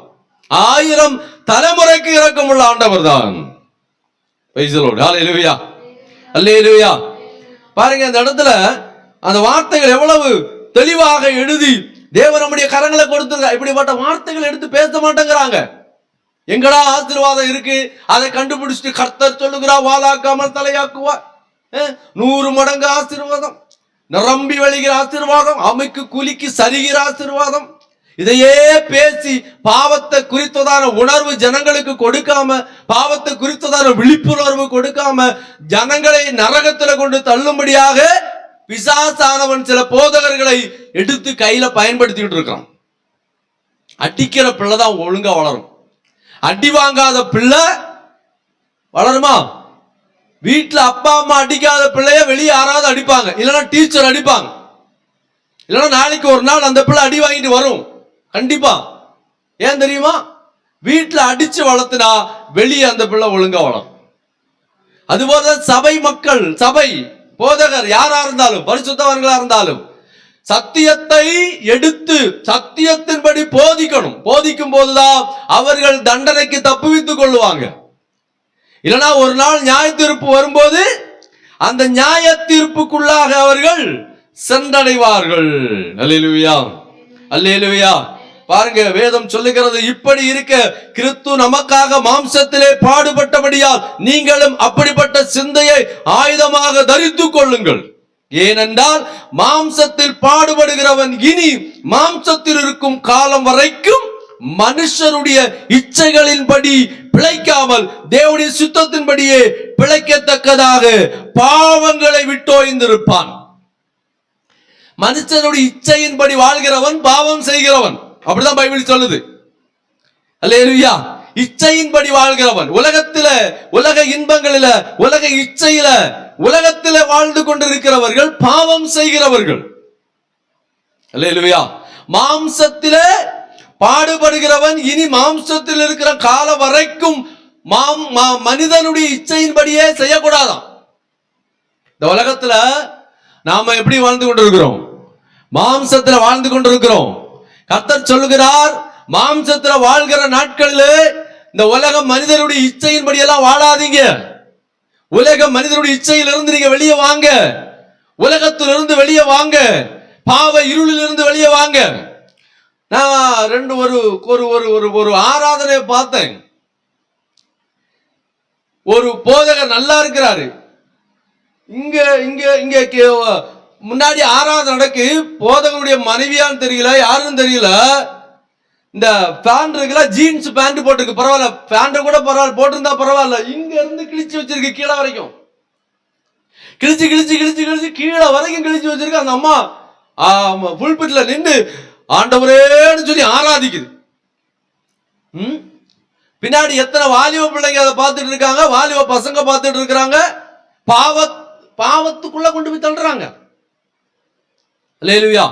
1000 தலைமுறைக்கு இரக்கமுள்ள ஆண்டவர் தான். அல்லேலூயா. பாருங்க, இந்த இடத்துல அந்த வார்த்தைகள் எவ்வளவு தெளிவாக எழுதி தேவன் நம்முடைய கரங்களை கொடுத்து, இப்படிப்பட்ட வார்த்தைகள் எடுத்து பேச மாட்டேங்கிறாங்க. எங்கடா ஆசீர்வாதம் இருக்கு? அதை கண்டுபிடிச்சிட்டு கர்த்தர் சொல்லுகிறா வாளாக்காமல் தலையாக்குவா, 100 மடங்கு ஆசீர்வாதம், நிரம்பி வழிகிற ஆசீர்வாதம், அமைக்கு குலுக்கி சரிகிற ஆசீர்வாதம். இதையே பேசி பாவத்தை குறித்ததான உணர்வு ஜனங்களுக்கு கொடுக்காம, பாவத்தை குறித்ததான விழிப்புணர்வு கொடுக்காம ஜனங்களை நரகத்துல கொண்டு தள்ளும்படியாக பிசாசானவன் சில போதகர்களை எடுத்து கையில பயன்படுத்திட்டு இருக்கான். அடிக்கிற பிள்ளைதான் ஒழுங்கா வளரும். அடி வாங்காத பிள்ளை வளருமா? வீட்டுல அப்பா அம்மா அடிக்காத பிள்ளைய வெளியே யாராவது அடிப்பாங்க, இல்லைன்னா டீச்சர் அடிப்பாங்க, இல்லைன்னா நாளைக்கு ஒரு நாள் அந்த பிள்ளை அடி வாங்கிட்டு வரும் கண்டிப்பா. ஏன் தெரியுமா? வீட்டுல அடிச்சு வளர்த்துனா வெளியே அந்த பிள்ளை ஒழுங்கா வளரும். அதுபோல சபை மக்கள், சபை போதகர் யாரா இருந்தாலும், பரிசுத்தவர்களா இருந்தாலும் சத்தியத்தை எடுத்து சத்தியத்தின்படி போதிக்கணும். போதிக்கும் போதுதான் அவர்கள் தண்டனைக்கு தப்புவித்துக் கொள்ளுவாங்க. இல்லைன்னா ஒரு நாள் நியாய தீர்ப்பு வரும்போது அந்த நியாய தீர்ப்புக்குள்ளாக அவர்கள் சென்றடைவார்கள். அல்லேலூயா, அல்லேலூயா. பாருங்க, வேதம் சொல்லுகிறது, இப்படி இருக்க கிறிஸ்து நமக்காக மாம்சத்திலே பாடுபட்டபடியால் நீங்களும் அப்படிப்பட்ட சிந்தையை ஆயுதமாக தரித்துக் கொள்ளுங்கள். ஏனென்றால் மாம்சத்தில் பாடுபடுகிறவன் இனி மாம்சத்தில் இருக்கும் காலம் வரைக்கும் மனுஷருடைய இச்சைகளின்படி பிழைக்காமல் தேவனுடைய சுத்தத்தின்படியே பிழைக்கத்தக்கதாக பாவங்களை விட்டோய்ந்திருப்பான். மனுஷனுடைய இச்சையின்படி வாழ்கிறவன் பாவம் செய்கிறவன். அப்படிதான் பைபிள் சொல்லுது. அல்லேலூயா. இச்சையின்படி வாழ்கிறவன், உலகத்தில உலக இன்பங்களில உலக இச்சையில உலகத்தில வாழ்ந்து கொண்டிருக்கிறவர்கள் பாவம் செய்கிறவர்கள். அல்லேலூயா. மாம்சத்திலே பாடுபடுகிறவன் இனி மாம்சத்தில் இருக்கிற கால வரைக்கும் மனிதனுடைய இச்சையின்படியே செய்யக்கூடாதான். இந்த உலகத்துல நாம எப்படி வாழ்ந்து கொண்டிருக்கிறோம்? மாம்சத்துல வாழ்ந்து கொண்டிருக்கிறோம். கர்த்தர் சொல்லுகிறார், மாம்சத்துல வாழ்கிற நாட்களிலே இந்த உலகம் மனிதனுடைய இச்சையின்படி எல்லாம் வாழாதீங்க. உலகம் மனிதனுடைய இச்சையிலிருந்து நீங்க வெளியே வாங்க. உலகத்திலிருந்து வெளியே வாங்க. பாவ இருளிலிருந்து வெளியே வாங்க. நான் ஒரு ஆராதனை பார்த்தேன். ஒரு போதகர் நல்லா இருக்கிறாரு. இங்க இங்க இங்க முன்னாடி ஆராதனை நடக்கு. போதகனுடைய மனைவியான்னு தெரியல, யாருன்னு தெரியல. இந்த பேண்ட் இருக்குல்ல, ஜீன்ஸ் பேண்ட் போட்டிருக்கு. பரவாயில்ல, பேண்ட் கூட பரவாயில்ல, போட்டிருந்தா பரவாயில்ல. இங்க இருந்து கிழிச்சு வச்சிருக்கு கீழே வரைக்கும். கிழிச்சு கிழிச்சு கிழிச்சு கிழிச்சு கீழே வரைக்கும் கிழிச்சு வச்சிருக்கு. அந்த அம்மா புல்பிட்ல நின்று ஆண்டவரேன்னு சொல்லி ஆராதிக்குது. பின்னாடி எத்தனை வாலிப பிள்ளைங்க அதை பார்த்துட்டு இருக்காங்க, வாலிப பசங்க பார்த்துட்டு இருக்கிறாங்க. பாவத்துக்குள்ள கொண்டு போய் தள்ளுறாங்க. அல்லேலூயா.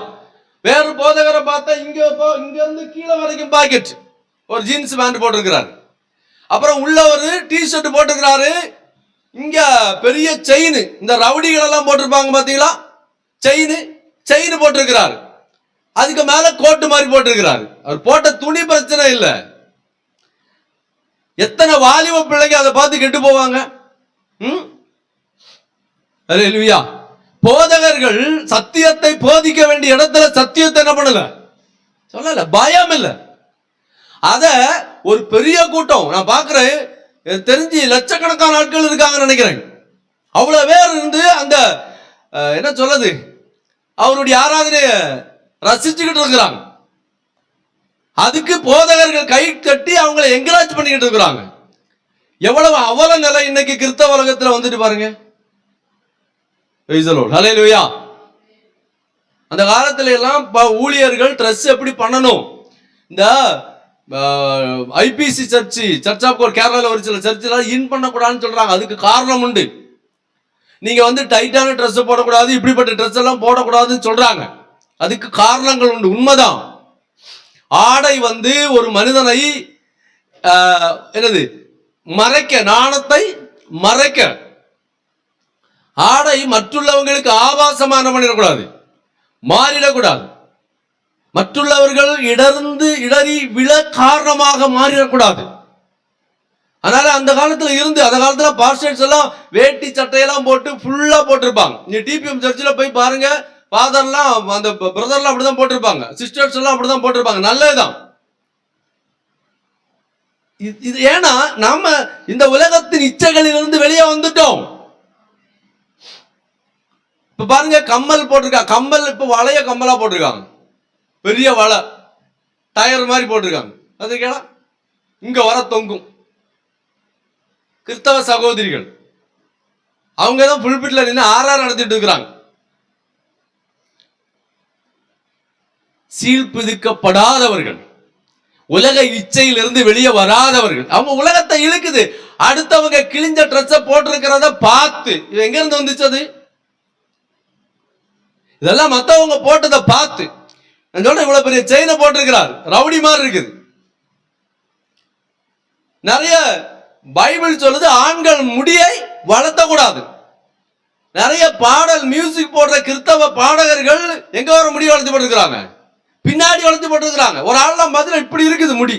வேறு போதகரை பார்த்தா இங்க இருந்து கீழே வரைக்கும் பாக்கெட், ஒரு ஜீன்ஸ் பேண்ட் போட்டிருக்கிறாரு. அப்புறம் உள்ள ஒரு டி ஷர்ட் போட்டிருக்கிறாரு. இங்க பெரிய செயின், இந்த ரவுடிகள் எல்லாம் போட்டிருப்பாங்க பாத்தீங்களா, செயின் போட்டிருக்கிறாரு. அதுக்கு மேல கோட்டு மாதிரி போட்டிருக்கிறாரு. அவர் போட்ட துணி பிரச்சனை இல்லை. எத்தனை வாலிப பிள்ளைங்க அதை பார்த்து கெட்டு போவாங்க. அல்லேலூயா. போதகர்கள் சத்தியத்தை போதிக்க வேண்டிய இடத்துல சத்தியத்தை என்ன பண்ணல, சொல்லல, பயம் இல்ல. அத ஒரு பெரிய கூட்டம் நான் பாக்குறேன், தெரிஞ்சு லட்சக்கணக்கான ஆட்கள் இருக்காங்க நினைக்கிறேன். அவ்வளவு பேர் இருந்து அந்த என்ன சொல்றது, அவருடைய ஆராதனைய ரசிச்சுக்கிட்டு இருக்கிறாங்க. அதுக்கு போதகர்கள் கை கட்டி அவங்களை என்கரேஜ் பண்ணிக்கிட்டு இருக்கிறாங்க. எவ்வளவு அவல நிலை இன்னைக்கு கிறிஸ்தவ உலகத்துல வந்துட்டு பாருங்க. ஹல்லேலூயா. அந்த காலத்துல எல்லாம் ஊழியர்கள் ட்ரெஸ் எப்படி பண்ணணும், இந்த ஐபிசி சர்ச் ஆஃப் கோட் கேரளால ஒரு சில சர்ச்சில் இன் பண்ணக்கூடாதுன்னு சொல்றாங்க. அதுக்கு காரணம் உண்டு. நீங்க வந்து டைட்டான ட்ரெஸ் போடக்கூடாது, இப்படிப்பட்ட ட்ரெஸ் எல்லாம் போடக்கூடாதுன்னு சொல்றாங்க. அதுக்கு காரணங்கள் உண்டு, உண்மைதான். ஆடை வந்து ஒரு மனிதனை என்னது மறைக்க, நாணத்தை மறைக்க. ஆடை மற்றுள்ளவங்களுக்கு ஆபாசமான பண்ணிடக்கூடாது, மாறிடக்கூடாது. மற்றுள்ளவர்கள் இடறி விழ காரணமாக மாறிடக்கூடாது. அதனால அந்த காலத்துல பாஸ்டர்ஸ் எல்லாம் வேட்டி சட்டையெல்லாம் போட்டு ஃபுல்லா போட்டிருப்பாங்க. நீ டிபிஎம் சர்ச்சில் போய் பாருங்க, ஃபாதர்லாம் அந்த பிரதர்லாம் அப்படிதான் போட்டிருப்பாங்க, சிஸ்டர்ஸ் எல்லாம் அப்படிதான் போட்டிருப்பாங்க. நல்லதுதான் இது. ஏன்னா நாம இந்த உலகத்தின் இச்சைகளிலிருந்து வெளியே வந்துட்டோம். இப்ப பாருங்க, கம்மல் போட்டிருக்காங்க. கம்மல் இப்ப வளைய கம்மலா போட்டிருக்காங்க, பெரிய வலை டயர் மாதிரி போட்டிருக்காங்க. அது கேளா இங்க வர தொங்கும். கிறிஸ்தவ சகோதரிகள் அவங்க தான் புல்பிட்ல நின்று ஆரார் நடத்திட்டு இருக்கிறாங்க. சீழ்பிதிக்கப்படாதவர்கள், உலக இச்சையிலிருந்து வெளியே வராதவர்கள். அவங்க உலகத்தை இழுக்குது. அடுத்தவங்க கிழிஞ்ச ட்ரெஸ் போட்டிருக்கிறத பார்த்து எங்க இருந்து வந்துச்சு? இதெல்லாம் மத்தவங்க போட்டதை பார்த்து இவ்வளவு பெரிய செயினை போட்டிருக்கிறார், ரவுடி மாதிரி இருக்குது. நிறைய பைபிள் சொல்லுது ஆண்கள் முடியை வளர்த்த கூடாது. நிறைய பாடல் மியூசிக் போடுற கிறிஸ்தவ பாடகர்கள் எங்க வர முடி வளர்த்து போட்டிருக்கிறாங்க, பின்னாடி வளர்த்து போட்டிருக்கிறாங்க. ஒரு ஆள்லாம் பதில் இப்படி இருக்குது முடி.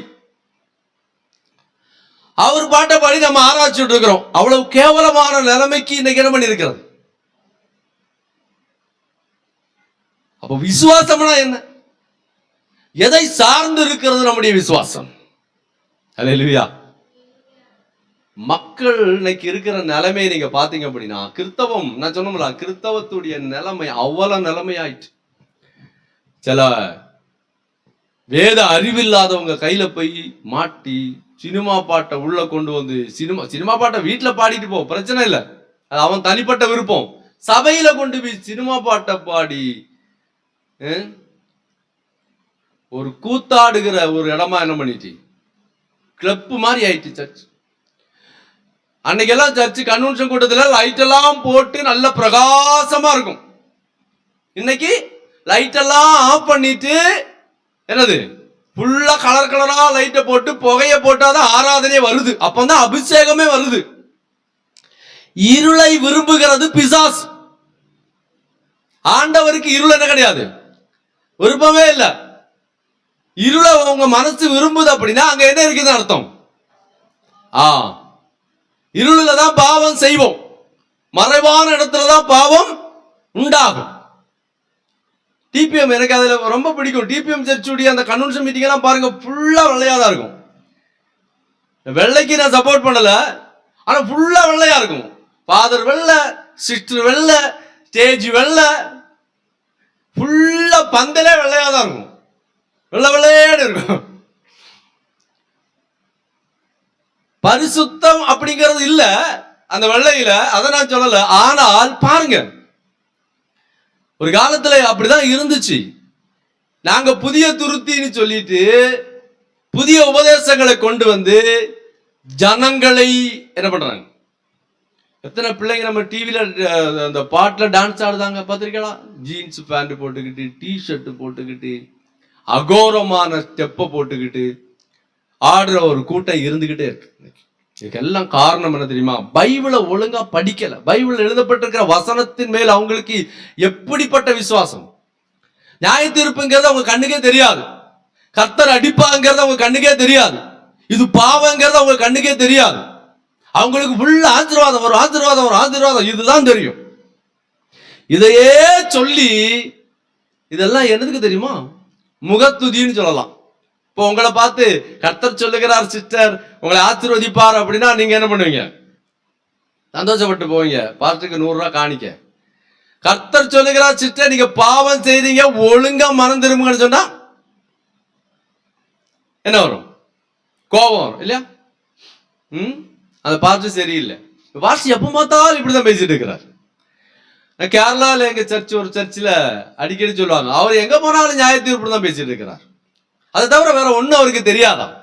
அவர் பாட்டை பாடி நம்ம ஆராய்ச்சிட்டு இருக்கிறோம். அவ்வளவு கேவலமான நிலைமைக்கு இன்னைக்கு என்ன பண்ணி இருக்கிறது. அப்ப விசுவாசம்னா என்ன? எதை சார்ந்து இருக்கிறது நம்முடைய விசுவாசம்? அல்லேலூயா. மக்கள் இன்னைக்கு இருக்கிற நிலைமையை நீங்க பாத்தீங்க அப்படின்னா, கிறிஸ்தவம் நான் சொன்னோம்ல, கிறிஸ்தவத்துடைய நிலைமை அவ்வளவு நிலைமையாயிட்டு. சில வேத அறிவில்லாதவங்க கையில போய் மாட்டி சினிமா பாட்டை உள்ள கொண்டு வந்து, சினிமா பாட்டை வீட்டுல பாடிட்டு போ, பிரச்சனை இல்லை, அது அவன் தனிப்பட்ட விருப்பம். சபையில கொண்டு போய் சினிமா பாட்டை பாடி ஒரு கூத்தாடுகிற ஒரு இடமா என்ன பண்ணிட்டு கிளப்பு மாதிரி ஆயிடுச்சு சர்ச். அன்னைக்கெல்லாம் சர்ச் கன்வென்ஷன் கூட்டத்தில் லைட் எல்லாம் போட்டு நல்ல பிரகாசமா இருக்கும். இன்னைக்கு லைட் எல்லாம் ஆஃப் பண்ணிட்டு என்னது ஃபுல்லா கலர் கலரா லைட்டை போட்டு புகைய போட்டாதான் ஆராதனை வருது, அப்பதான் அபிஷேகமே வருது. இருளை விரும்புகிறது பிசாசு. ஆண்டவருக்கு இருள் என்ன கிடையாது, விருப்பமே இல்லை. இருளை உங்க மனசு விரும்புது அப்படின்னா அங்க என்ன இருக்குதுன்னு அர்த்தம். இருளுல தான் பாவம் செய்வோம், மறைவான இடத்துலதான் பாவம் உண்டாகும். டிபிஎம் எனக்கு அதுல ரொம்ப பிடிக்கும். டிபிஎம் சர்ச்சுடைய அந்த கன்வென்ஷன் மீட்டிங் எல்லாம் பாருங்க, ஃபுல்லா வெள்ளையாதான் இருக்கும். வெள்ளைக்கு நான் சப்போர்ட் பண்ணல, ஆனா ஃபுல்லா வெள்ளையா இருக்கும். ஃபாதர் வெள்ளை, சிஸ்டர் வெள்ளை, ஸ்டேஜ் வெள்ளை, ஃபுல்லா பந்தலே வெள்ளையாதான் இருக்கும், வெள்ளை வெள்ளையேன்னு இருக்கும். பரிசுத்தம் அப்படிங்கிறது இல்ல அந்த வெள்ளையில, அதை நான் சொல்லல. ஆனால் பாருங்க, ஒரு காலத்துல அப்படிதான் இருந்துச்சு. நாங்க புதிய துருத்தின்னு சொல்லிட்டு புதிய உபதேசங்களை கொண்டு வந்து ஜனங்களை என்ன பண்றாங்க. எத்தனை பிள்ளைங்க நம்ம டிவில அந்த பாட்டுல டான்ஸ் ஆடுதாங்க பார்த்திருக்கீங்களா? ஜீன்ஸ் பேண்ட் போட்டுக்கிட்டு, டி ஷர்ட் போட்டுக்கிட்டு, அகோரமான ஸ்டெப்பை போட்டுக்கிட்டு ஆடுற ஒரு கூட்டம் இருந்துகிட்டே இருக்கு. இதுக்கெல்லாம் காரணம் என்ன தெரியுமா? பைபிளை ஒழுங்கா படிக்கல. பைபிள் எழுதப்பட்டிருக்கிற வசனத்தின் மேல் அவங்களுக்கு எப்படிப்பட்ட விசுவாசம். நியாய தீர்ப்புங்கிறது அவங்க கண்ணுக்கே தெரியாது, கர்த்தர் அடிப்பாங்கிறது அவங்க கண்ணுக்கே தெரியாது, இது பாவங்கிறது அவங்க கண்ணுக்கே தெரியாது. அவங்களுக்கு ஃபுல்லா ஆசீர்வாதம் வரும், ஆசீர்வாதம் வரும், ஆசீர்வாதம், இதுதான் தெரியும். இதையே சொல்லி இதெல்லாம் என்னதுக்கு தெரியுமா? முகத்துதின்னு சொல்லலாம். இப்போ உங்களை பார்த்து கர்த்தர் சொல்லுகிறார் சிஸ்டர், உங்களை ஆசீர்வதிப்பார் அப்படின்னா நீங்க என்ன பண்ணுவீங்க? சந்தோஷப்பட்டு போவீங்க. பாஸ்டருக்கு 100 ரூபாய் காணிக்க. கர்த்தர் சொல்லுகிறார் சிஸ்டர், நீங்க பாவம் செய்றீங்க, ஒழுங்கா மனம் திரும்புங்கன்னு சொன்னா என்ன வரும்? கோபம் வரும் இல்லையா? அந்த பாஸ்டர் சரியில்லை, பாஸ்டர் எப்ப பார்த்தாலும் இப்படிதான் பேசிட்டு இருக்கிறார். கேரளாவில் எங்க சர்ச், ஒரு சர்ச்சில் அடிக்கடி சொல்லுவாங்க, அவர் எங்க போனாலும் நியாய தீர்ப்பு தான் பேசிட்டு இருக்கிறார், அதை தவிர வேற ஒன்னும் அவருக்கு தெரியாதான்,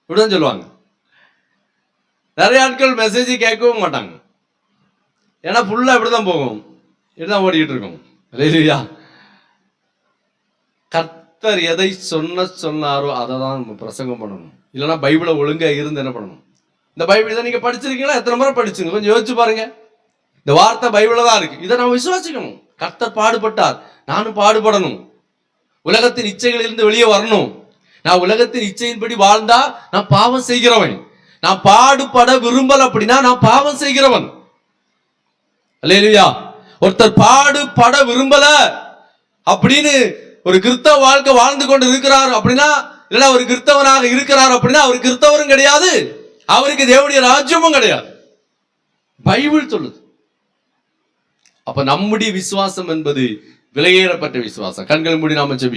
இப்படிதான் சொல்லுவாங்க. நிறைய ஆட்கள் மெசேஜ் கேட்கவும் மாட்டாங்க, ஏன்னா ஃபுல்லா இப்படிதான் போகும், இப்படிதான் ஓடிக்கிட்டு இருக்கும். இல்லையா? கர்த்தர் எதை சொன்னாரோ அதை தான் நம்ம பிரசங்கம் பண்ணணும். இல்லைன்னா பைபிளை ஒழுங்கா இருந்து என்ன பண்ணணும்? இந்த பைபிள் தான் நீங்க படிச்சிருக்கீங்களா? எத்தனை முறை படிச்சுங்க, கொஞ்சம் யோசிச்சு பாருங்க. இந்த வார்த்தை பைபிள்ல தான் இருக்கு, இதை நம்ம விசுவாசிக்கணும். கர்த்தர் பாடுபட்டார், நானும் பாடுபடணும். உலகத்தின் இச்சைகளிலிருந்து வெளியே வரணும். நான் உலகத்தின் இச்சையின்படி வாழ்ந்தா நான் பாவம் செய்கிறவன். நான் பாடுபட விரும்பல அப்படின்னா நான் பாவம் செய்கிறவன். அல்லேலூயா. ஒருத்தர் பாடுபட விரும்பல அப்படின்னு ஒரு கிறிஸ்தவ வாழ்க்கை வாழ்ந்து கொண்டு இருக்கிறார் அப்படின்னா, இல்லைன்னா ஒரு கிறிஸ்தவனாக இருக்கிறார் அப்படின்னா அவர் கிறிஸ்தவரும் கிடையாது, அவருக்கு தேவனுடைய ராஜ்யமும் கிடையாது. பைபிள் சொல்லுது. அப்ப நம்முடைய விசுவாசம் என்பது விலையேறப்பட்ட விசுவாசம். கண்கள் மூடி நாம ஜெபிப்போம்.